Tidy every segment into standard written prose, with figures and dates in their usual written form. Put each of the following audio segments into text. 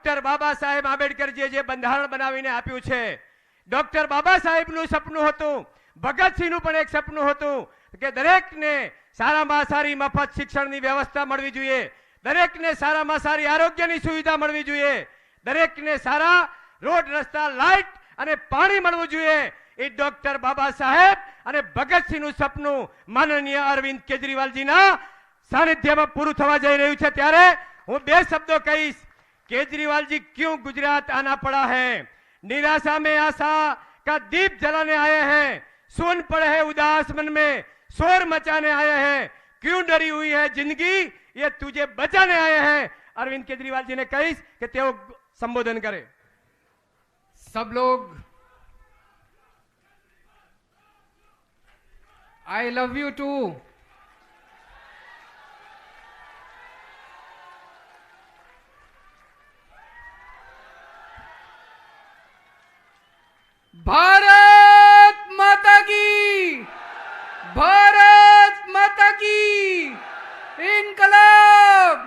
Doctor Baba Saheb આંબેડકરજીએ જે બંધારણ બનાવીને આપ્યું છે, ડોક્ટર બાબા સાહેબનું સપનું હતું, ભગતસિંહનું પણ એક સપનું હતું કે દરેકને સારામાં સારી મફત શિક્ષણની વ્યવસ્થા મળવી જોઈએ, દરેકને સારામાં સારી આરોગ્યની સુવિધા મળવી જોઈએ, દરેકને સારા રોડ રસ્તા લાઇટ અને પાણી મળવું જોઈએ. એ ડોક્ટર બાબા સાહેબ અને ભગતસિંહનું સપનું માનનીય અરવિંદ કેજરીવાલજીના સાનિધ્યમાં પૂરું થવા જઈ રહ્યું છે. ત્યારે હું બે શબ્દો કહીશ. केजरीवाल जी क्यों गुजरात आना पड़ा है? निराशा में आशा का दीप जलाने आए हैं, सुन पड़े हैं उदास मन में, शोर मचाने आए हैं, क्यों डरी हुई है जिंदगी, ये तुझे बचाने आए हैं. अरविंद केजरीवाल जी ने कहीश कि तेओ संबोधन करे. सब लोग आई लव यू टू. भारत माता की, भारत माता की. इनकलाब,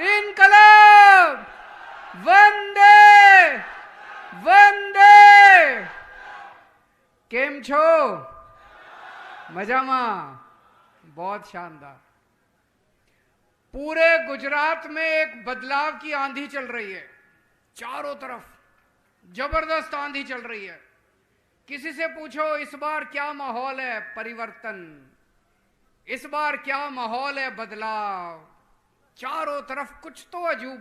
इनकलाब. वंदे, वंदे. केम छो? मजामा? बहुत शानदार. पूरे गुजरात में एक बदलाव की आंधी चल रही है. चारों तरफ जबरदस्त आंधी चल रही है. किसी से पूछो इस बार क्या माहौल है परिवर्तन, इस बार क्या माहौल है बदलाव. चारों तरफ कुछ तो अजूब,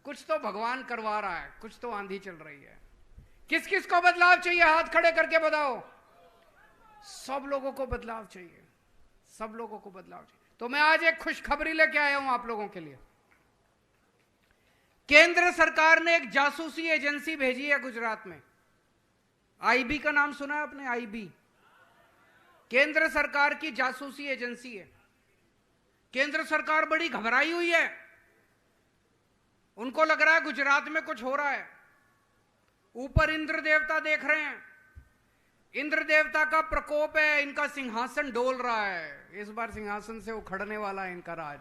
कुछ तो भगवान करवा रहा है, कुछ तो आंधी चल रही है. किस किस को बदलाव चाहिए? हाथ खड़े करके बताओ. सब लोगों को बदलाव चाहिए, सब लोगों को बदलाव चाहिए. तो मैं आज एक खुशखबरी लेके आया हूं आप लोगों के लिए. केंद्र सरकार ने एक जासूसी एजेंसी भेजी है गुजरात में. आईबी का नाम सुना है आपने? आईबी केंद्र सरकार की जासूसी एजेंसी है. केंद्र सरकार बड़ी घबराई हुई है. उनको लग रहा है गुजरात में कुछ हो रहा है. ऊपर इंद्र देवता देख रहे हैं, इंद्र देवता का प्रकोप है, इनका सिंहासन डोल रहा है. इस बार सिंहासन से उखड़ने वाला है इनका राज.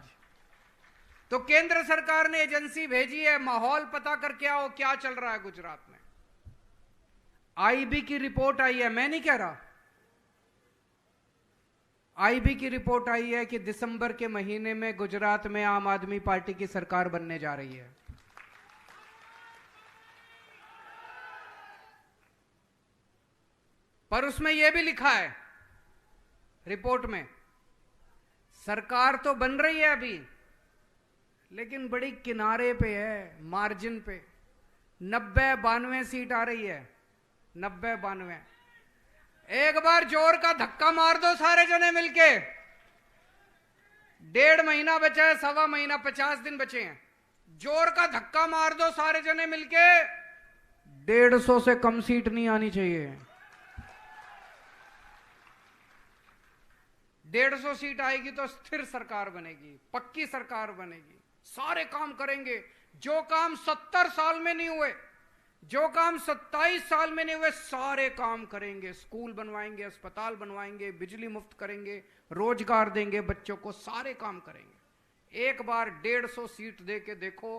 तो केंद्र सरकार ने एजेंसी भेजी है, माहौल पता करके आओ क्या चल रहा है गुजरात में. आईबी की रिपोर्ट आई है, मैं नहीं कह रहा, आईबी की रिपोर्ट आई है कि दिसंबर के महीने में गुजरात में आम आदमी पार्टी की सरकार बनने जा रही है. पर उसमें यह भी लिखा है रिपोर्ट में, सरकार तो बन रही है अभी, लेकिन बड़ी किनारे पे है, मार्जिन पे. 90-92 सीट आ रही है, 90-92. एक बार जोर का धक्का मार दो सारे जने मिलके. 1.5 महीना बचा है, 1.25 महीना, 50 दिन बचे हैं. जोर का धक्का मार दो सारे जने मिलके. 150 से कम सीट नहीं आनी चाहिए. 150 सीट आएगी तो स्थिर सरकार बनेगी, पक्की सरकार बनेगी. सारे काम करेंगे जो काम 70 साल में नहीं हुए, जो काम 27 साल में नहीं हुए, सारे काम करेंगे. स्कूल बनवाएंगे, अस्पताल बनवाएंगे, बिजली मुफ्त करेंगे, रोजगार देंगे बच्चों को, सारे काम करेंगे. एक बार 150 सीट दे के देखो,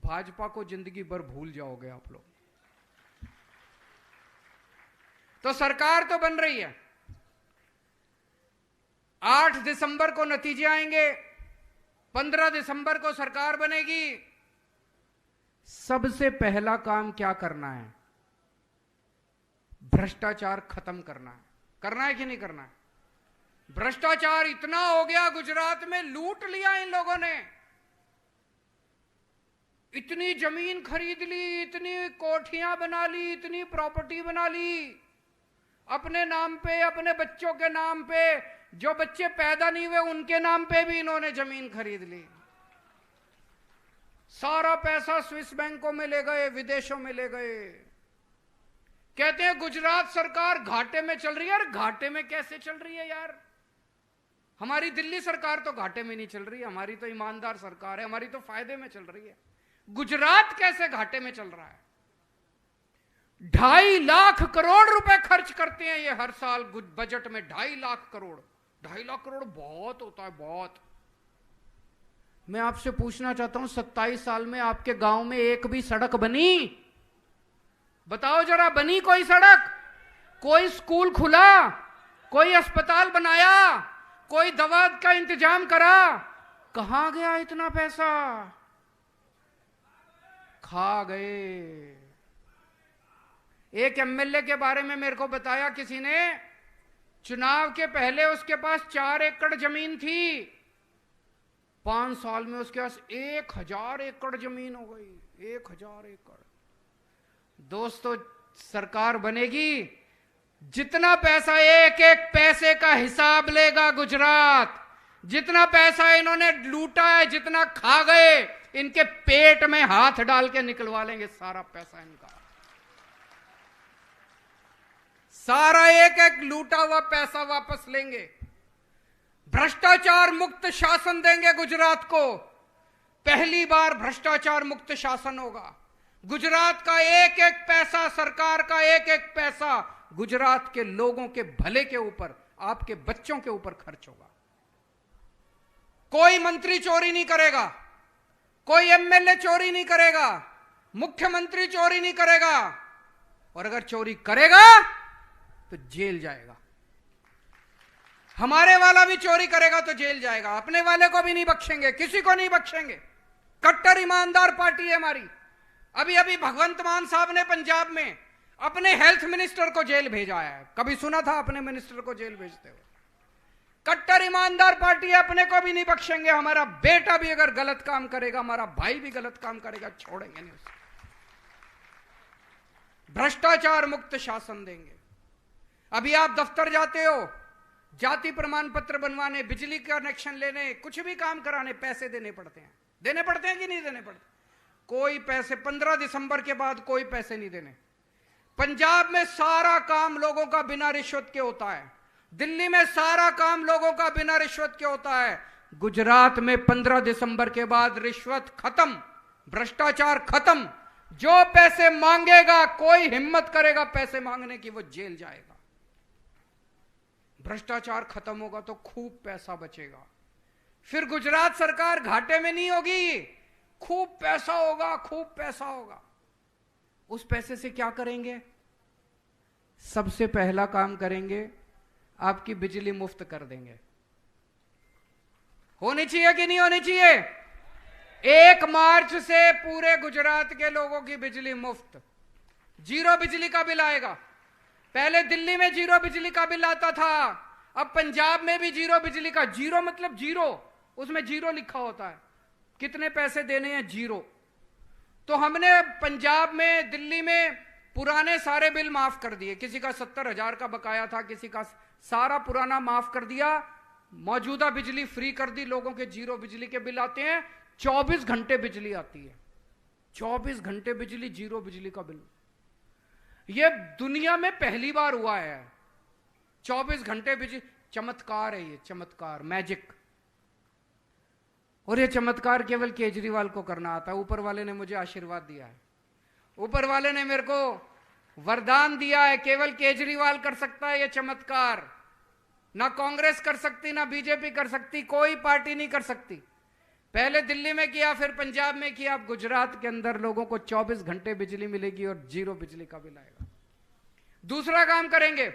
भाजपा को जिंदगी भर भूल जाओगे आप लोग. तो सरकार तो बन रही है. 8 दिसंबर को नतीजे आएंगे, 15 दिसंबर को सरकार बनेगी. सबसे पहला काम क्या करना है? भ्रष्टाचार खत्म करना है. करना है कि नहीं करना है? भ्रष्टाचार इतना हो गया गुजरात में, लूट लिया इन लोगों ने. इतनी जमीन खरीद ली, इतनी कोठियां बना ली, इतनी प्रॉपर्टी बना ली अपने नाम पे, अपने बच्चों के नाम पे. जो बच्चे पैदा नहीं हुए उनके नाम पे भी इन्होंने जमीन खरीद ली. सारा पैसा स्विस बैंकों में ले गए, विदेशों में ले गए. कहते हैं गुजरात सरकार घाटे में चल रही है. यार घाटे में कैसे चल रही है यार? हमारी दिल्ली सरकार तो घाटे में नहीं चल रही, हमारी तो ईमानदार सरकार है, हमारी तो फायदे में चल रही है. गुजरात कैसे घाटे में चल रहा है? 2.5 लाख करोड़ रुपए खर्च करते हैं ये हर साल बजट में. 2.5 लाख करोड़. 2.5 लाख करोड़ बहुत होता है, बहुत. मैं आपसे पूछना चाहता हूं 27 साल में आपके गांव में एक भी सड़क बनी? बताओ जरा, बनी कोई सड़क? कोई स्कूल खुला? कोई अस्पताल बनाया? कोई दवा का इंतजाम करा? कहां गया इतना पैसा? खा गए। एक एमएलए के बारे में मेरे को बताया किसी ने, चुनाव के पहले उसके पास 4 एकड़ जमीन थी, 5 साल में उसके पास 1000 एकड़ जमीन हो गई। 1000 एकड़। दोस्तों, सरकार बनेगी, जितना पैसा, एक एक पैसे का हिसाब लेगा गुजरात। जितना पैसा इन्होंने लूटा है, जितना खा गए, इनके पेट में हाथ डाल के निकलवा लेंगे सारा पैसा इनका। सारा एक एक लूटा हुआ पैसा वापस लेंगे। भ्रष्टाचार मुक्त शासन देंगे गुजरात को। पहली बार भ्रष्टाचार मुक्त शासन होगा। गुजरात का एक एक पैसा, सरकार का एक एक पैसा गुजरात के लोगों के भले के ऊपर, आपके बच्चों के ऊपर खर्च होगा। कोई मंत्री चोरी नहीं करेगा, कोई एमएलए चोरी नहीं करेगा, मुख्यमंत्री चोरी नहीं करेगा, और अगर चोरी करेगा तो जेल जाएगा। हमारे वाला भी चोरी करेगा तो जेल जाएगा। अपने वाले को भी नहीं बख्शेंगे, किसी को नहीं बख्शेंगे। कट्टर ईमानदार पार्टी है हमारी। अभी अभी भगवंत मान साहब ने पंजाब में अपने हेल्थ मिनिस्टर को जेल भेजा है। कभी सुना था अपने मिनिस्टर को जेल भेजते हुए? कट्टर ईमानदार पार्टी है, अपने को भी नहीं बख्शेंगे। हमारा बेटा भी अगर गलत काम करेगा, हमारा भाई भी गलत काम करेगा, छोड़ेंगे नहीं उसे। भ्रष्टाचार मुक्त शासन देंगे। अभी आप दफ्तर जाते हो, जाति प्रमाण पत्र बनवाने, बिजली का कनेक्शन लेने, कुछ भी काम कराने पैसे देने पड़ते हैं। देने पड़ते हैं कि नहीं देने पड़ते? कोई पैसे 15 दिसंबर के बाद कोई पैसे नहीं देने। पंजाब में सारा काम लोगों का बिना रिश्वत के होता है। दिल्ली में सारा काम लोगों का बिना रिश्वत के होता है। गुजरात में 15 दिसंबर के बाद रिश्वत खत्म, भ्रष्टाचार खत्म। जो पैसे मांगेगा, कोई हिम्मत करेगा पैसे मांगने की, वो जेल जाएगा। भ्रष्टाचार खत्म होगा तो खूब पैसा बचेगा। फिर गुजरात सरकार घाटे में नहीं होगी, खूब पैसा होगा, खूब पैसा होगा। उस पैसे से क्या करेंगे? सबसे पहला काम करेंगे, आपकी बिजली मुफ्त कर देंगे। होनी चाहिए कि नहीं होनी चाहिए? 1 मार्च से पूरे गुजरात के लोगों की बिजली मुफ्त। 0 बिजली का बिल आएगा। पहले दिल्ली में 0 बिजली का बिल आता था, अब पंजाब में भी 0 बिजली का। 0 मतलब 0, उसमें 0 लिखा होता है। कितने पैसे देने हैं? 0। तो हमने पंजाब में, दिल्ली में पुराने सारे बिल माफ कर दिए। किसी का 70,000 का बकाया था, किसी का सारा पुराना माफ कर दिया। मौजूदा बिजली फ्री कर दी, लोगों के 0 बिजली के बिल आते हैं। 24 घंटे बिजली आती है। 24 घंटे बिजली, 0 बिजली का बिल। यह दुनिया में पहली बार हुआ है। 24 घंटे बिजली। चमत्कार है ये, चमत्कार, मैजिक। और ये चमत्कार केवल केजरीवाल को करना आता है। ऊपर वाले ने मुझे आशीर्वाद दिया है, ऊपर वाले ने मेरे को वरदान दिया है। केवल केजरीवाल कर सकता है ये चमत्कार। ना कांग्रेस कर सकती, ना बीजेपी कर सकती, कोई पार्टी नहीं कर सकती। पहले दिल्ली में किया, फिर पंजाब में किया, अब गुजरात के अंदर लोगों को 24 घंटे बिजली मिलेगी और 0 बिजली का बिल आएगा। दूसरा काम करेंगे,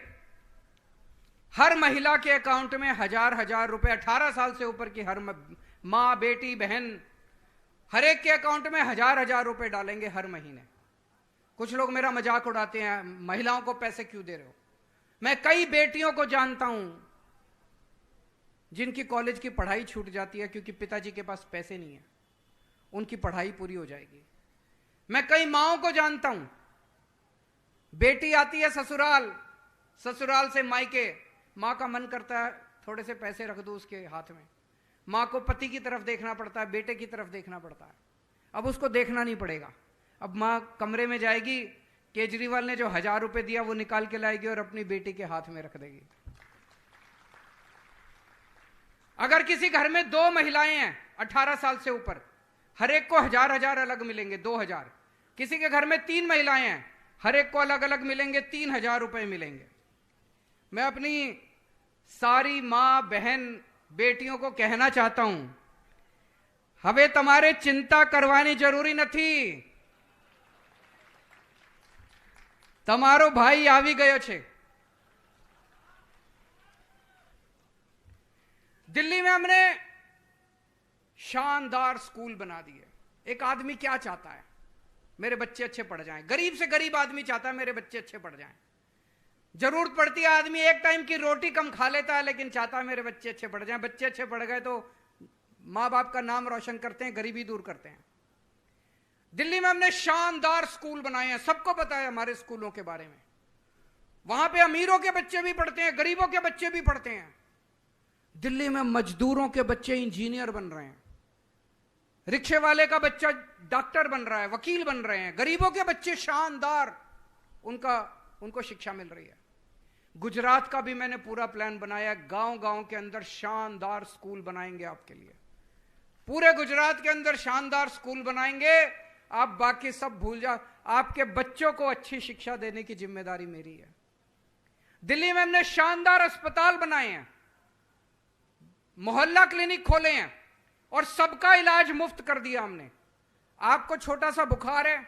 हर महिला के अकाउंट में 1000 रुपए, 18 साल से ऊपर की हर मां, बेटी, बहन, हर एक के अकाउंट में 1000 रुपए डालेंगे हर महीने। कुछ लोग मेरा मजाक उड़ाते हैं, महिलाओं को पैसे क्यों दे रहे हो? मैं कई बेटियों को जानता हूं जिनकी कॉलेज की पढ़ाई छूट जाती है क्योंकि पिताजी के पास पैसे नहीं है। उनकी पढ़ाई पूरी हो जाएगी। मैं कई माओं को जानता हूं, बेटी आती है ससुराल, ससुराल से मायके, मां का मन करता है थोड़े से पैसे रख दो उसके हाथ में। मां को पति की तरफ देखना पड़ता है, बेटे की तरफ देखना पड़ता है। अब उसको देखना नहीं पड़ेगा। अब मां कमरे में जाएगी, केजरीवाल ने जो 1000 रुपए दिया वो निकाल के लाएगी और अपनी बेटी के हाथ में रख देगी। अगर किसी घर में 2 महिलाएं हैं 18 साल से ऊपर, हर एक को 1000 अलग मिलेंगे, 2000। किसी के घर में 3 महिलाएं हैं, हर एक को अलग अलग मिलेंगे, 3000 रुपए मिलेंगे। मैं अपनी सारी मां, बहन, बेटियों को कहना चाहता हूं, હવે તમારે ચિંતા કરવાની જરૂરી નથી. તમારો ભાઈ આવી ગયો છે. दिल्ली में हमने शानदार स्कूल बना दिए. एक आदमी क्या चाहता है? मेरे बच्चे अच्छे पढ़ जाएं. गरीब से गरीब आदमी चाहता है मेरे बच्चे अच्छे पढ़ जाएं. जरूरत पड़ती है आदमी एक टाइम की रोटी कम खा लेता है, लेकिन चाहता है मेरे बच्चे अच्छे पढ़ जाएं. बच्चे अच्छे पढ़ गए तो माँ बाप का नाम रोशन करते हैं, गरीबी दूर करते हैं. दिल्ली में हमने शानदार स्कूल बनाए हैं. सबको पता है हमारे स्कूलों के बारे में. वहां पे अमीरों के बच्चे भी पढ़ते हैं, गरीबों के बच्चे भी पढ़ते हैं. दिल्ली में मजदूरों के बच्चे इंजीनियर बन रहे हैं, रिक्शे वाले का बच्चा डॉक्टर बन रहा है, वकील बन रहे हैं. गरीबों के बच्चे शानदार उनको शिक्षा मिल रही है. गुजरात का भी मैंने पूरा प्लान बनाया. गांव गांव के अंदर शानदार स्कूल बनाएंगे आपके लिए. पूरे गुजरात के अंदर शानदार स्कूल बनाएंगे. आप बाकी सब भूल जाओ. आपके बच्चों को अच्छी शिक्षा देने की जिम्मेदारी मेरी है. दिल्ली में हमने शानदार अस्पताल बनाए हैं, मोहल्ला क्लिनिक खोले हैं और सबका इलाज मुफ्त कर दिया हमने. आपको छोटा सा बुखार है,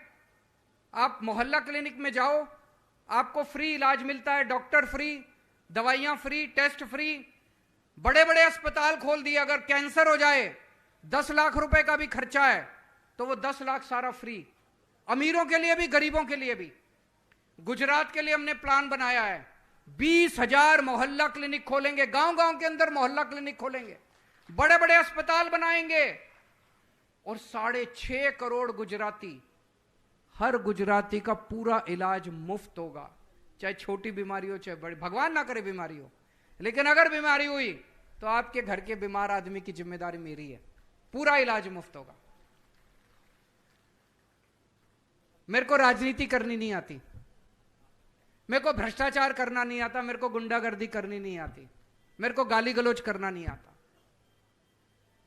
आप मोहल्ला क्लिनिक में जाओ, आपको फ्री इलाज मिलता है. डॉक्टर फ्री, दवाइयां फ्री, टेस्ट फ्री. बड़े बड़े अस्पताल खोल दिए. अगर कैंसर हो जाए 10 लाख रुपए का भी खर्चा है तो वो 10 लाख सारा फ्री. अमीरों के लिए भी, गरीबों के लिए भी. गुजरात के लिए हमने प्लान बनाया है. 20,000 मोहल्ला क्लिनिक खोलेंगे. गांव गांव के अंदर मोहल्ला क्लिनिक खोलेंगे, बड़े बड़े अस्पताल बनाएंगे और 6.5 करोड़ गुजराती, हर गुजराती का पूरा इलाज मुफ्त होगा. चाहे छोटी बीमारी हो चाहे बड़ी, भगवान ना करे बीमारी हो, लेकिन अगर बीमारी हुई तो आपके घर के बीमार आदमी की जिम्मेदारी मेरी है. पूरा इलाज मुफ्त होगा. मेरे को राजनीति करनी नहीं आती, मेरे को भ्रष्टाचार करना नहीं आता, मेरे को गुंडागर्दी करनी नहीं आती, मेरे को गाली गलौज करना नहीं आता.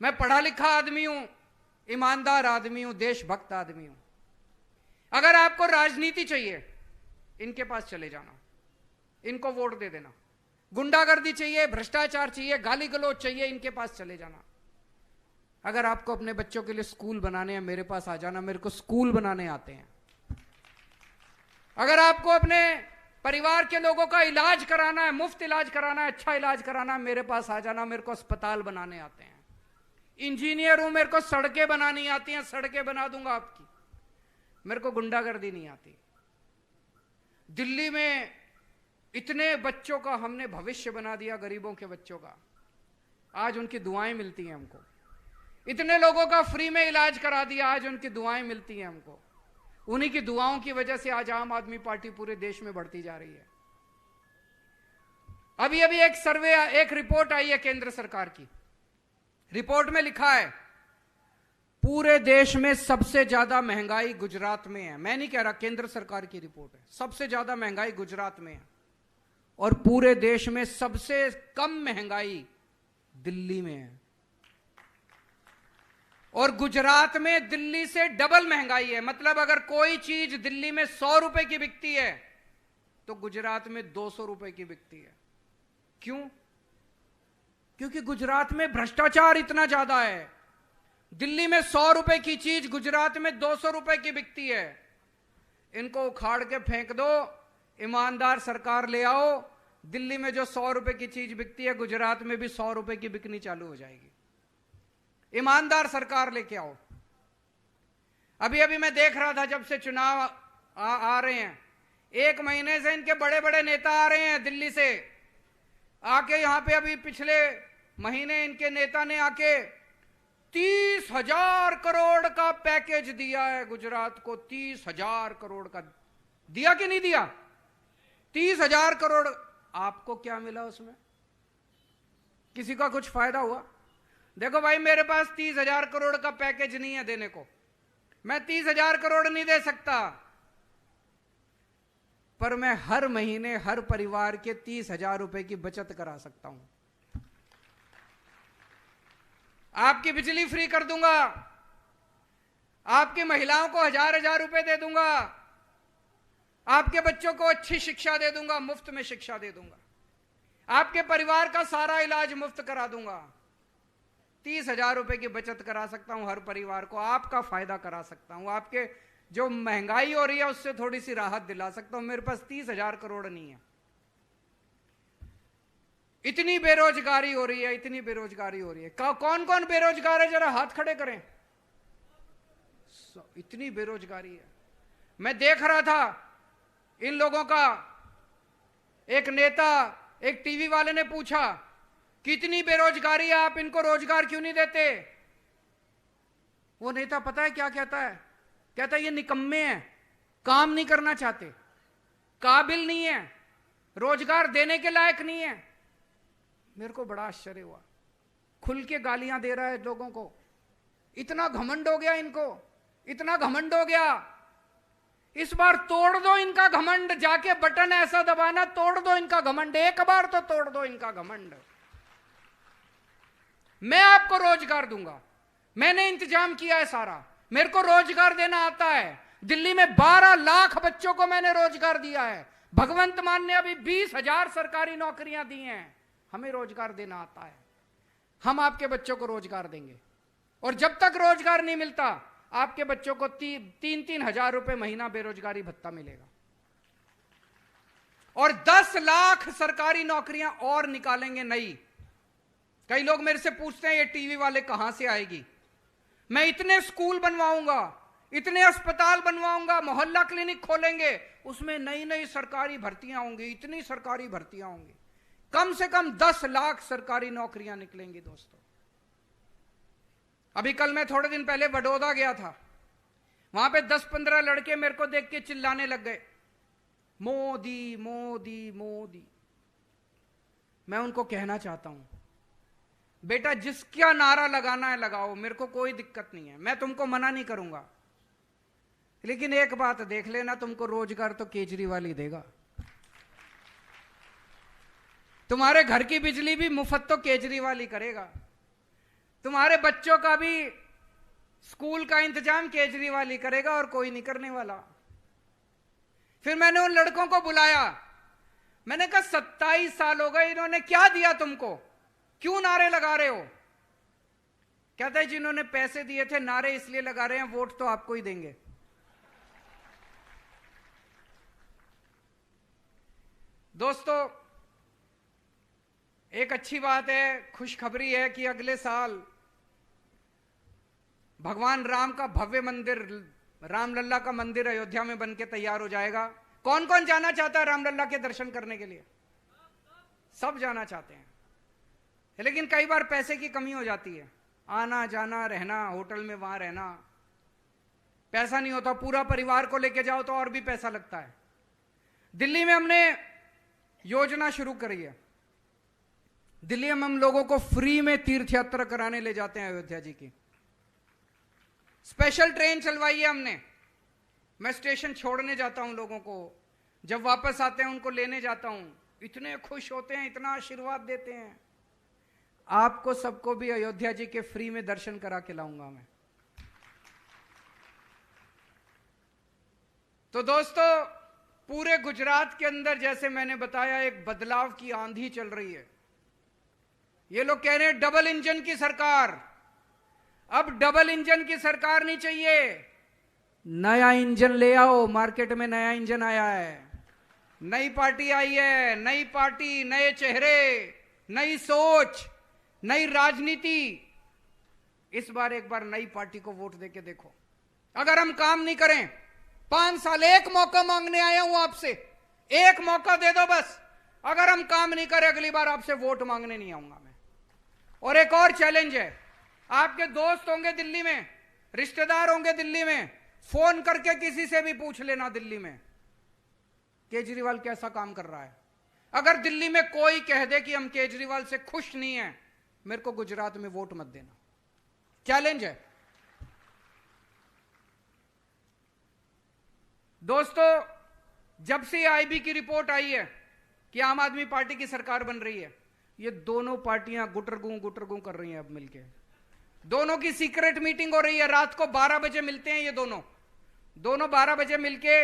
मैं पढ़ा लिखा आदमी हूं, ईमानदार आदमी हूं, देशभक्त आदमी हूं. अगर आपको राजनीति चाहिए, इनके पास चले जाना, इनको वोट दे देना. गुंडागर्दी चाहिए, भ्रष्टाचार चाहिए, गाली गलौज चाहिए, इनके पास चले जाना. अगर आपको अपने बच्चों के लिए स्कूल बनाने हैं, मेरे पास आ जाना, मेरे को स्कूल बनाने आते हैं. अगर आपको अपने परिवार के लोगों का इलाज कराना है, मुफ्त इलाज कराना है, अच्छा इलाज कराना है, मेरे पास आ जाना, मेरे को अस्पताल बनाने आते हैं. इंजीनियर हूं, मेरे को सड़कें बनानी आती हैं, सड़कें बना दूंगा आपकी. मेरे को गुंडागर्दी नहीं आती. दिल्ली में इतने बच्चों का हमने भविष्य बना दिया, गरीबों के बच्चों का. आज उनकी दुआएं मिलती हैं हमको. इतने लोगों का फ्री में इलाज करा दिया, आज उनकी दुआएं मिलती हैं हमको. उन्हीं की दुआओं की वजह से आज आम आदमी पार्टी पूरे देश में बढ़ती जा रही है. अभी अभी एक सर्वे, एक रिपोर्ट आई है केंद्र सरकार की. रिपोर्ट में लिखा है पूरे देश में सबसे ज्यादा महंगाई गुजरात में है. मैं नहीं कह रहा, केंद्र सरकार की रिपोर्ट है. सबसे ज्यादा महंगाई गुजरात में है और पूरे देश में सबसे कम महंगाई दिल्ली में है. और गुजरात में दिल्ली से डबल महंगाई है. मतलब अगर कोई चीज दिल्ली में 100 रुपए की बिकती है तो गुजरात में 200 रुपए की बिकती है. क्यों? क्योंकि गुजरात में भ्रष्टाचार इतना ज्यादा है. दिल्ली में 100 रुपए की चीज गुजरात में 200 रुपए की बिकती है. इनको उखाड़ के फेंक दो, ईमानदार सरकार ले आओ. दिल्ली में जो 100 रुपए की चीज बिकती है, गुजरात में भी 100 रुपए की बिकनी चालू हो जाएगी. ईमानदार सरकार लेके आओ. अभी अभी मैं देख रहा था, जब से चुनाव आ रहे हैं, 1 महीने से इनके बड़े बड़े नेता आ रहे हैं दिल्ली से आके. यहां पे अभी पिछले महीने इनके नेता ने आके 30,000 करोड़ का पैकेज दिया है गुजरात को. 30,000 करोड़ का दिया कि नहीं दिया? 30,000 करोड़. आपको क्या मिला उसमें? किसी का कुछ फायदा हुआ? देखो भाई, मेरे पास 30,000 करोड़ का पैकेज नहीं है देने को. मैं 30,000 करोड़ नहीं दे सकता, पर मैं हर महीने हर परिवार के 30,000 रुपए की बचत करा सकता हूं. आपकी बिजली फ्री कर दूंगा, आपकी महिलाओं को 1,000 रुपए दे दूंगा, आपके बच्चों को अच्छी शिक्षा दे दूंगा, मुफ्त में शिक्षा दे दूंगा, आपके परिवार का सारा इलाज मुफ्त करा दूंगा. 30,000 रुपए की बचत करा सकता हूं हर परिवार को, आपका फायदा करा सकता हूं, आपके जो महंगाई हो रही है उससे थोड़ी सी राहत दिला सकता हूं। मेरे पास 30,000 करोड़ नहीं है। इतनी बेरोजगारी हो रही है, इतनी बेरोजगारी हो रही है। कौन कौन बेरोजगार है, जरा हाथ खड़े करें। इतनी बेरोजगारी है। मैं देख रहा था इन लोगों का, एक नेता, एक टीवी वाले ने पूछा कितनी बेरोजगारी है, आप इनको रोजगार क्यों नहीं देते। वो नेता पता है क्या कहता है? कहता है ये निकम्मे हैं, काम नहीं करना चाहते, काबिल नहीं है, रोजगार देने के लायक नहीं है। मेरे को बड़ा आश्चर्य हुआ। खुल के गालियां दे रहा है लोगों को। इतना घमंड हो गया इनको, इतना घमंड हो गया। इस बार तोड़ दो इनका घमंड, जाके बटन ऐसा दबाना, तोड़ दो इनका घमंड, एक बार तो तोड़ दो इनका घमंड। मैं आपको रोजगार दूंगा, मैंने इंतजाम किया है सारा, मेरे को रोजगार देना आता है। दिल्ली में 12 लाख बच्चों को मैंने रोजगार दिया है। भगवंत मान ने अभी 20,000 सरकारी नौकरियां दी हैं। हमें रोजगार देना आता है, हम आपके बच्चों को रोजगार देंगे। और जब तक रोजगार नहीं मिलता, आपके बच्चों को 3-3 हजार रुपए महीना बेरोजगारी भत्ता मिलेगा। और 10 लाख सरकारी नौकरियां और निकालेंगे नई। कई लोग मेरे से पूछते हैं ये टीवी वाले कहां से आएगी। मैं इतने स्कूल बनवाऊंगा, इतने अस्पताल बनवाऊंगा, मोहल्ला क्लिनिक खोलेंगे, उसमें नई नई सरकारी भर्तियां होंगी, इतनी सरकारी भर्तियां होंगी। कम से कम 10 लाख सरकारी नौकरियां निकलेंगी दोस्तों। अभी कल मैं थोड़े दिन पहले बड़ौदा गया था, वहां पे 10-15 लड़के मेरे को देख के चिल्लाने लग गए, मोदी मोदी मोदी। मैं उनको कहना चाहता हूं, बेटा जिसका नारा लगाना है लगाओ, मेरे को कोई दिक्कत नहीं है, मैं तुमको मना नहीं करूंगा। लेकिन एक बात देख लेना, तुमको रोजगार तो केजरीवाल ही देगा। तुम्हारे घर की बिजली भी मुफ्त तो केजरीवाल ही करेगा। तुम्हारे बच्चों का भी स्कूल का इंतजाम केजरीवाल ही करेगा, और कोई नहीं करने वाला। फिर मैंने उन लड़कों को बुलाया, मैंने कहा 27 साल हो गए, इन्होंने क्या दिया तुमको, क्यों नारे लगा रहे हो? कहता है जिन्होंने पैसे दिए थे नारे इसलिए लगा रहे हैं, वोट तो आपको ही देंगे। दोस्तों, एक अच्छी बात है, खुशखबरी है कि अगले साल भगवान राम का भव्य मंदिर, रामलल्ला का मंदिर अयोध्या में बनके तैयार हो जाएगा। कौन कौन जाना चाहता है रामलल्ला के दर्शन करने के लिए? सब जाना चाहते हैं, लेकिन कई बार पैसे की कमी हो जाती है। आना जाना, रहना, होटल में वहां रहना, पैसा नहीं होता। पूरा परिवार को लेके जाओ तो और भी पैसा लगता है। दिल्ली में हमने योजना शुरू करी है। दिल्ली में हम लोगों को फ्री में तीर्थ यात्रा कराने ले जाते हैं अयोध्या जी की। स्पेशल ट्रेन चलवाई है हमने। मैं स्टेशन छोड़ने जाता हूं लोगों को, जब वापस आते हैं उनको लेने जाता हूं, इतने खुश होते हैं, इतना आशीर्वाद देते हैं। आपको सबको भी अयोध्या जी के फ्री में दर्शन करा के लाऊंगा मैं। तो दोस्तों, पूरे गुजरात के अंदर जैसे मैंने बताया एक बदलाव की आंधी चल रही है। ये लोग कह रहे हैं डबल इंजन की सरकार। अब डबल इंजन की सरकार नहीं चाहिए, नया इंजन ले आओ। मार्केट में नया इंजन आया है, नई पार्टी आई है, नई पार्टी, नए चेहरे, नई सोच, नई राजनीति। इस बार एक बार नई पार्टी को वोट देके देखो। अगर हम काम नहीं करें, 5 साल, एक मौका मांगने आया हूं आपसे, एक मौका दे दो बस। अगर हम काम नहीं करें, अगली बार आपसे वोट मांगने नहीं आऊंगा मैं। और एक और चैलेंज है, आपके दोस्त होंगे दिल्ली में, रिश्तेदार होंगे दिल्ली में, फोन करके किसी से भी पूछ लेना दिल्ली में केजरीवाल कैसा काम कर रहा है। अगर दिल्ली में कोई कह दे कि हम केजरीवाल से खुश नहीं हैं, मेरे को गुजरात में वोट मत देना। चैलेंज है दोस्तों। जब से आईबी की रिपोर्ट आई है कि आम आदमी पार्टी की सरकार बन रही है, ये दोनों पार्टियां गुटरगू कर रही हैं। अब मिलके दोनों की सीक्रेट मीटिंग हो रही है। रात को 12 बजे मिलते हैं ये दोनों 12 बजे मिलके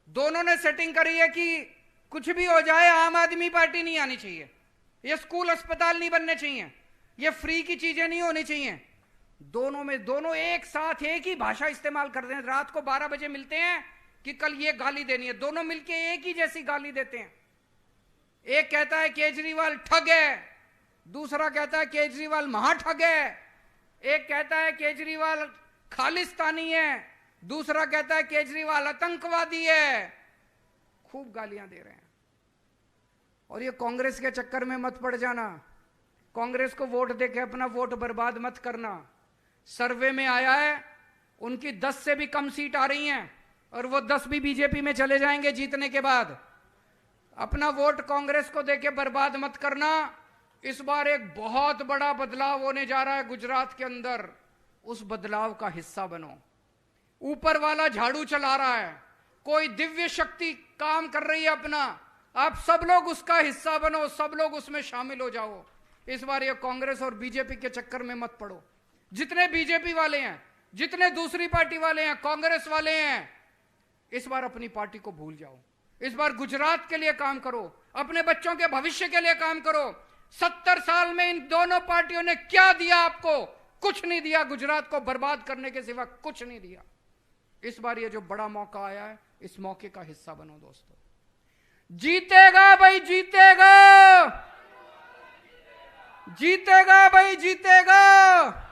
दोनों ने सेटिंग करी है कि कुछ भी हो जाए आम आदमी पार्टी नहीं आनी चाहिए, ये स्कूल अस्पताल नहीं बनने चाहिए, ये फ्री की चीजें नहीं होनी चाहिए। दोनों एक साथ एक ही भाषा इस्तेमाल करते हैं। रात को 12 बजे मिलते हैं कि कल ये गाली देनी है, दोनों मिलके एक ही जैसी गाली देते हैं। एक कहता है केजरीवाल ठग है, दूसरा कहता है केजरीवाल महाठग है। एक कहता है केजरीवाल खालिस्तानी है, दूसरा कहता है केजरीवाल आतंकवादी है। खूब गालियां दे रहे हैं। और ये कांग्रेस के चक्कर में मत पड़ जाना। कांग्रेस को वोट देके अपना वोट बर्बाद मत करना। सर्वे में आया है उनकी 10 से भी कम सीट आ रही हैं और वो 10 भी बीजेपी में चले जाएंगे जीतने के बाद। अपना वोट कांग्रेस को देके बर्बाद मत करना। इस बार एक बहुत बड़ा बदलाव होने जा रहा है गुजरात के अंदर, उस बदलाव का हिस्सा बनो। ऊपर वाला झाड़ू चला रहा है, कोई दिव्य शक्ति काम कर रही है अपना, आप सब लोग उसका हिस्सा बनो, सब लोग उसमें शामिल हो जाओ। इस बार ये कांग्रेस और बीजेपी के चक्कर में मत पड़ो। जितने बीजेपी वाले हैं, जितने दूसरी पार्टी वाले हैं, कांग्रेस वाले हैं, इस बार अपनी पार्टी को भूल जाओ। इस बार गुजरात के लिए काम करो, अपने बच्चों के भविष्य के लिए काम करो। 70 साल में इन दोनों पार्टियों ने क्या दिया आपको? कुछ नहीं दिया। गुजरात को बर्बाद करने के सिवा कुछ नहीं दिया। इस बार ये जो बड़ा मौका आया है, इस मौके का हिस्सा बनो दोस्तों। जीतेगा भाई जीतेगा, जीतेगा भाई जीतेगा।